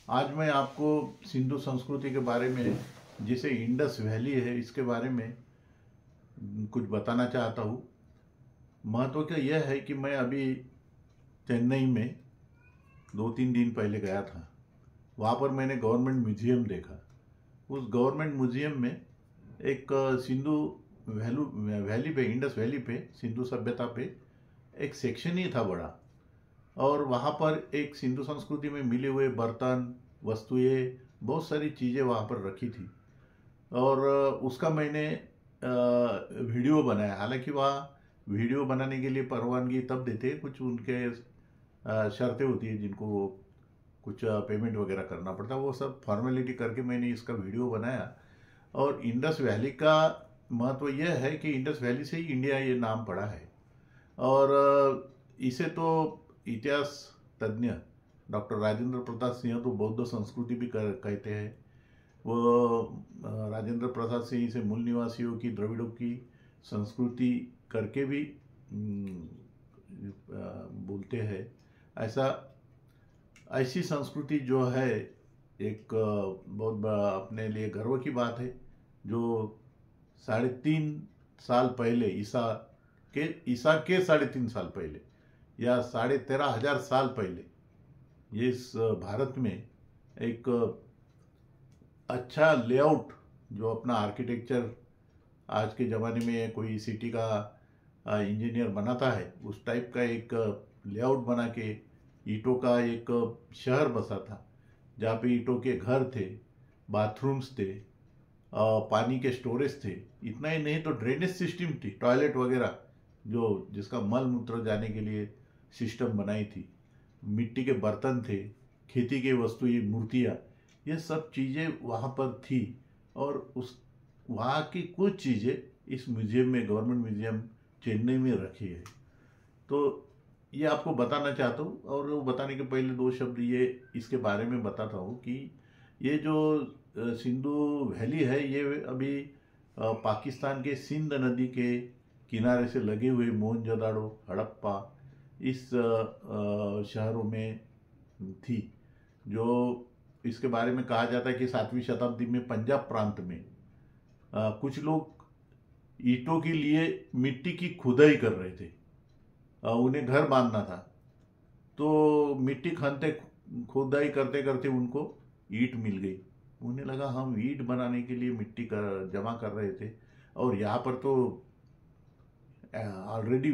आज मैं आपको सिंधु संस्कृति के बारे में, जिसे इंडस वैली है, इसके बारे में कुछ बताना चाहता हूँ। महत्व क्या यह है कि मैं अभी चेन्नई में 2-3 दिन पहले गया था। वहाँ पर मैंने गवर्नमेंट म्यूजियम देखा। उस गवर्नमेंट म्यूजियम में एक सिंधु वैली पे, इंडस वैली पे, सिंधु सभ्यता पे एक सेक्शन ही था बड़ा। और वहाँ पर एक सिंधु संस्कृति में मिले हुए बर्तन, वस्तुएं, बहुत सारी चीज़ें वहाँ पर रखी थी। और उसका मैंने वीडियो बनाया। हालांकि वहाँ वीडियो बनाने के लिए परवानगी तब देते हैं, कुछ उनके शर्तें होती है जिनको कुछ पेमेंट वगैरह करना पड़ता है। वो सब फॉर्मेलिटी करके मैंने इसका वीडियो बनाया। और इंडस वैली का महत्व यह है कि इंडस वैली से ही इंडिया ये नाम पड़ा है। और इसे तो इतिहास तज्ञ डॉक्टर राजेंद्र प्रसाद सिंह तो बौद्ध संस्कृति भी कहते हैं। वो राजेंद्र प्रसाद सिंह इसे मूल निवासियों की, द्रविड़ों की संस्कृति करके भी बोलते हैं। ऐसी संस्कृति जो है, एक बहुत बड़ा अपने लिए गर्व की बात है, जो 3.5 साल पहले, ईसा के 3.5 साल पहले या 13,500 साल पहले ये इस भारत में एक अच्छा लेआउट, जो अपना आर्किटेक्चर आज के ज़माने में कोई सिटी का इंजीनियर बनाता है, उस टाइप का एक लेआउट बना के ईंटों का एक शहर बसा था, जहाँ पे ईंटों के घर थे, बाथरूम्स थे, पानी के स्टोरेज थे। इतना ही नहीं तो ड्रेनेज सिस्टम थी, टॉयलेट वगैरह, जो जिसका मल मूत्र जाने के लिए सिस्टम बनाई थी। मिट्टी के बर्तन थे, खेती के वस्तु, ये मूर्तियाँ, ये सब चीज़ें वहाँ पर थी। और उस वहाँ की कुछ चीज़ें इस म्यूजियम में, गवर्नमेंट म्यूजियम चेन्नई में रखी है। तो ये आपको बताना चाहता हूँ। और वो बताने के पहले 2 शब्द ये इसके बारे में बताता हूँ कि ये जो सिंधु वैली है, ये अभी पाकिस्तान के सिंध नदी के किनारे से लगे हुए मोहनजोदाड़ो, हड़प्पा, इस शहरों में थी। जो इसके बारे में कहा जाता है कि 7वीं शताब्दी में पंजाब प्रांत में कुछ लोग ईंटों के लिए मिट्टी की खुदाई कर रहे थे। उन्हें घर बांधना था, तो मिट्टी खुदाई करते करते उनको ईंट मिल गई। उन्हें लगा हम ईंट बनाने के लिए मिट्टी जमा कर रहे थे, और यहाँ पर तो ऑलरेडी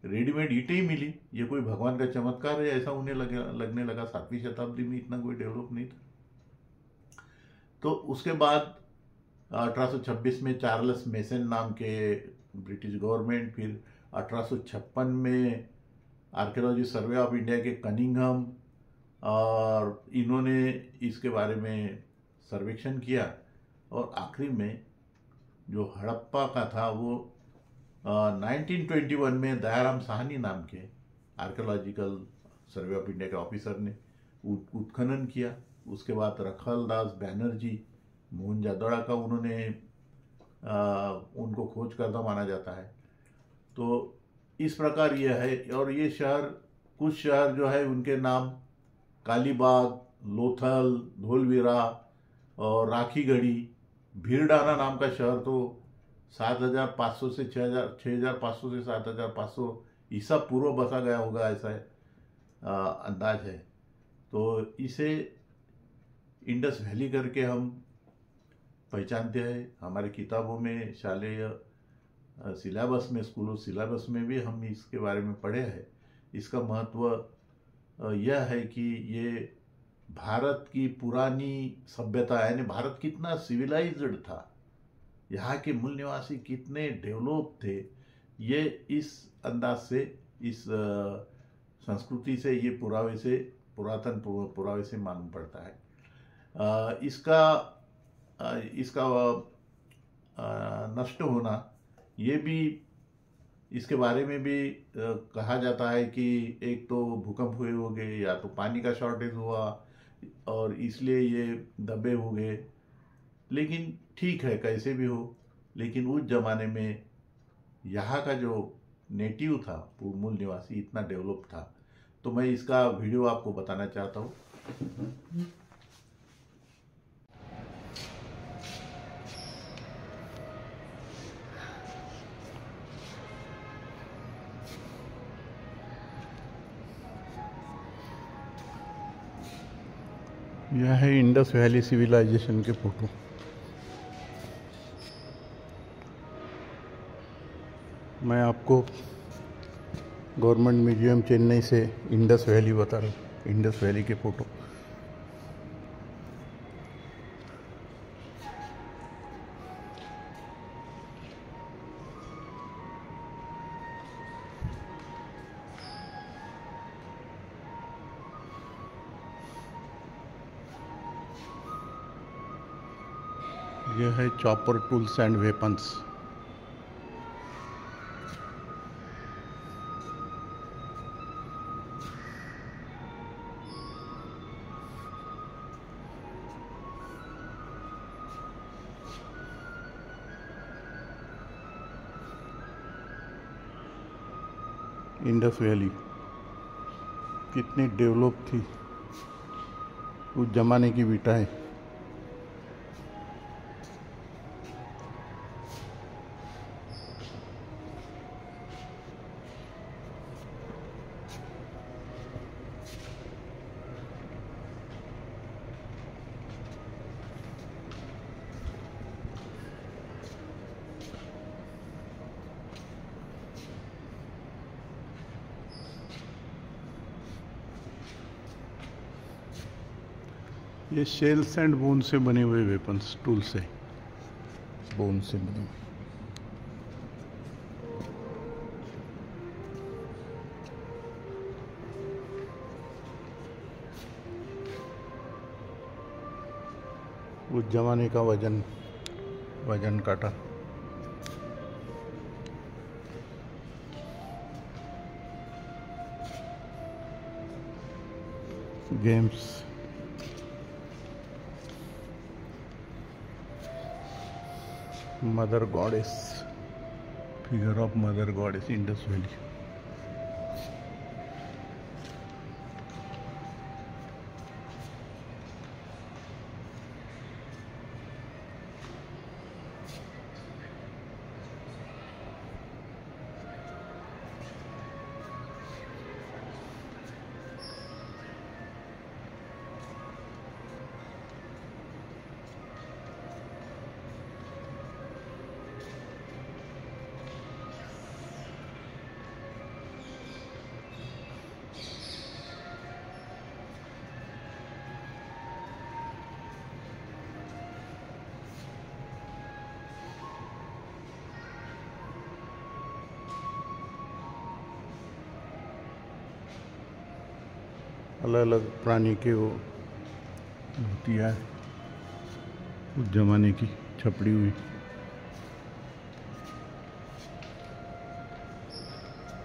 रेडीमेड ईंटें ही मिली, ये कोई भगवान का चमत्कार है, ऐसा उन्हें लगने लगा। 7वीं शताब्दी में इतना कोई डेवलप नहीं था। तो उसके बाद 1826 में चार्ल्स मेसन नाम के ब्रिटिश गवर्नमेंट, फिर 1856 में आर्कियोलॉजी सर्वे ऑफ इंडिया के कनिंघम, और इन्होंने इसके बारे में सर्वेक्षण किया। और आखिरी में जो हड़प्पा का था, वो 1921 में दयाराम साहनी नाम के आर्कियोलॉजिकल सर्वे ऑफ इंडिया के ऑफिसर ने उत्खनन किया। उसके बाद रखलदास बैनर्जी, मोहनजोदड़ो का उन्होंने उनको खोजकर्ता माना जाता है। तो इस प्रकार ये है। और ये शहर, कुछ शहर जो है उनके नाम कालीबाग, लोथल, धोलवीरा और राखीगढ़ी, भीरडाना नाम का शहर तो 7,500 से 6,500 से 7,500 ईसा पूर्व बसा गया होगा, ऐसा अंदाज है। तो इसे इंडस वैली करके हम पहचानते हैं। हमारे किताबों में, शालेय सिलेबस में, स्कूलों सिलेबस में भी हम इसके बारे में पढ़े हैं। इसका महत्व यह है कि ये भारत की पुरानी सभ्यता, यानी भारत कितना सिविलाइज्ड था, यहाँ के मूल निवासी कितने डेवलप थे, ये इस अंदाज से, इस संस्कृति से, ये पुरावे से, पुरातन पुरावे से मालूम पड़ता है। इसका नष्ट होना, ये भी, इसके बारे में भी कहा जाता है कि एक तो भूकंप हुए होंगे, या तो पानी का शॉर्टेज हुआ और इसलिए ये दबे हो गए। लेकिन ठीक है, कैसे भी हो, लेकिन उस जमाने में यहाँ का जो नेटिव था, मूल निवासी, इतना डेवलप था। तो मैं इसका वीडियो आपको बताना चाहता हूँ। यह है इंडस वैली सिविलाइजेशन के फोटो। मैं आपको गवर्नमेंट म्यूजियम चेन्नई से इंडस वैली बता रहा हूँ, इंडस वैली के फोटो। यह है chopper tools and weapons. Indus valley कितनी डेवलप थी उस जमाने की विटाएं। ये शेल्स एंड बोन से बने हुए वेपन्स, टूल्स है, बोन से बने हुए। उस जमाने का वजन काटा। Games, mother goddess, figure of mother goddess, Indus valley. अलग अलग प्राणी के वो मूर्तियाँ उस जमाने की छपड़ी हुई।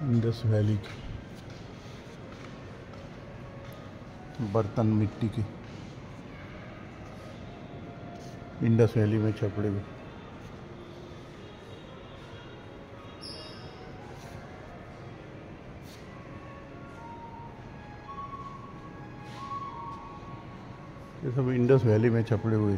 इंडस वैली की बर्तन मिट्टी के, इंडस वैली में छपड़े हुए। ये सब इंडस वैली में छपड़े हुए।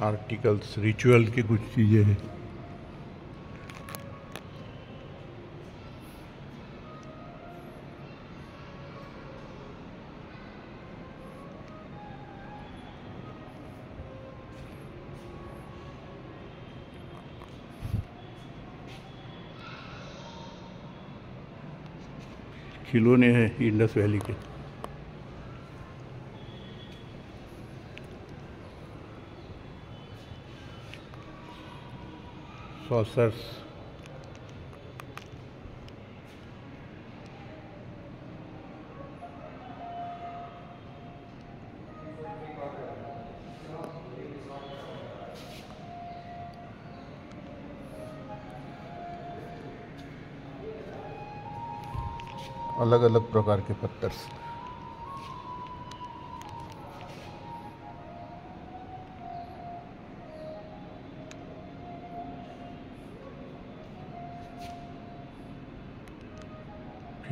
आर्टिकल्स, रिचुअल की कुछ चीजें हैं। खिलौने हैं इंडस वैली के। सॉसर्स, अलग अलग प्रकार के पत्थर।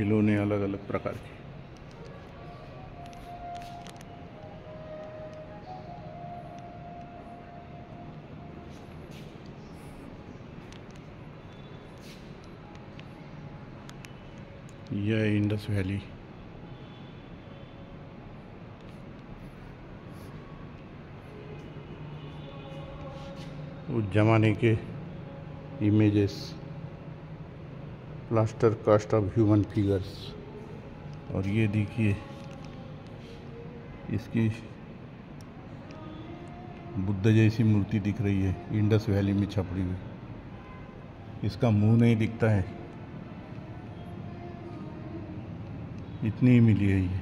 खिलौने अलग अलग प्रकार के। यह इंडस वैली उस जमाने के images, plaster cast of human figures. और ये देखिए इसकी बुद्ध जैसी मूर्ति दिख रही है इंडस वैली में छपड़ी हुई। इसका मुंह नहीं दिखता है, इतनी ही मिली है ये।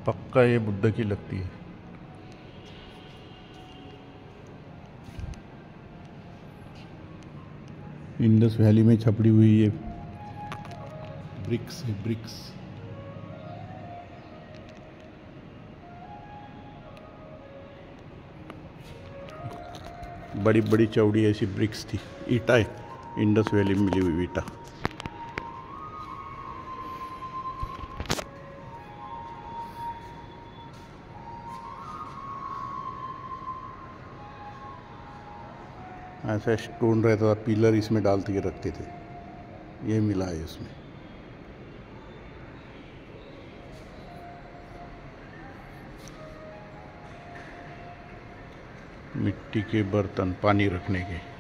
पक्का ये बुद्ध की लगती है। इंडस वैली में छपड़ी हुई ये ब्रिक्स है, ब्रिक्स। बड़ी बड़ी चौड़ी ऐसी ब्रिक्स थी, ईटा है, इंडस वैली में मिली हुई ईटा। ऐसा स्टोन रहता था, पिलर इसमें डाल के रखते थे, ये मिला है इसमें। मिट्टी के बर्तन पानी रखने के।